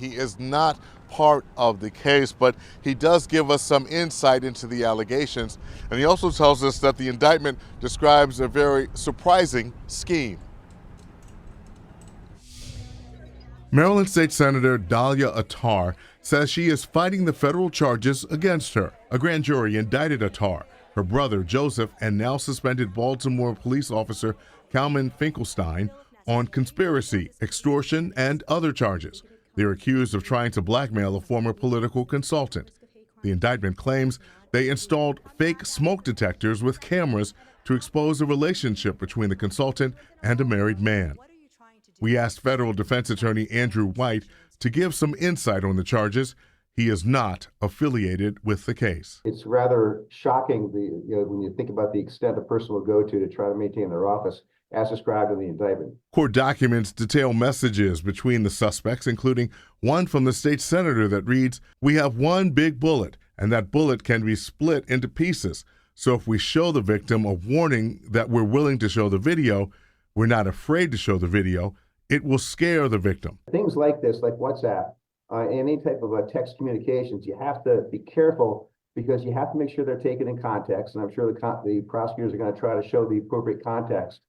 He is not part of the case, but he does give us some insight into the allegations. And he also tells us that the indictment describes a very surprising scheme. Maryland State Senator Dahlia Attar says she is fighting the federal charges against her. A grand jury indicted Attar, her brother Joseph, and now suspended Baltimore police officer Kalman Finkelstein on conspiracy, extortion, and other charges. They're accused of trying to blackmail a former political consultant. The indictment claims they installed fake smoke detectors with cameras to expose a relationship between the consultant and a married man. We asked federal defense attorney Andrew White to give some insight on the charges. He is not affiliated with the case. It's rather shocking when you think about the extent a person will go to try to maintain their office, as described in the indictment. Court documents detail messages between the suspects, including one from the state senator that reads, "We have one big bullet, and that bullet can be split into pieces. So if we show the victim a warning that we're willing to show the video, we're not afraid to show the video. It will scare the victim." Things like this, like WhatsApp, any type of text communications, you have to be careful because you have to make sure they're taken in context. And I'm sure the prosecutors are going to try to show the appropriate context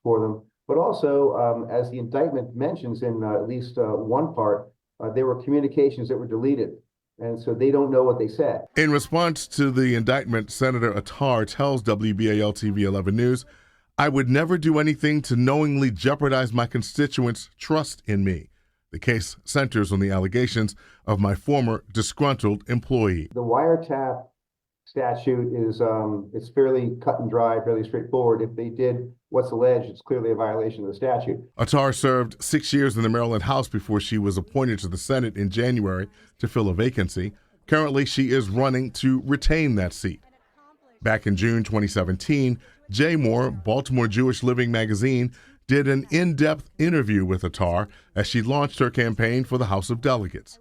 for them. But also, as the indictment mentions in at least one part, there were communications that were deleted. And so they don't know what they said. In response to the indictment, Senator Attar tells WBAL TV 11 News, "I would never do anything to knowingly jeopardize my constituents' trust in me." The case centers on the allegations of my former disgruntled employee. The wiretap statute is it's fairly cut and dry, fairly straightforward. If they did what's alleged, it's clearly a violation of the statute. Attar served 6 years in the Maryland House before she was appointed to the Senate in January to fill a vacancy. Currently, she is running to retain that seat. Back in June 2017, Jay Moore, Baltimore Jewish Living magazine, did an in-depth interview with Attar as she launched her campaign for the House of Delegates.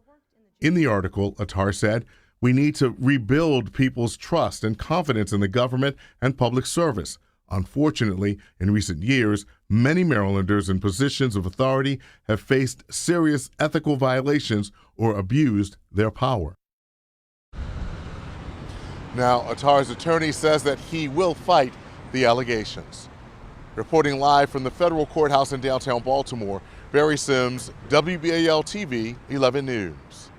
In the article, Attar said, "We need to rebuild people's trust and confidence in the government and public service. Unfortunately, in recent years, many Marylanders in positions of authority have faced serious ethical violations or abused their power." Now, Attar's attorney says that he will fight the allegations. Reporting live from the federal courthouse in downtown Baltimore, Barry Sims, WBAL TV 11 News.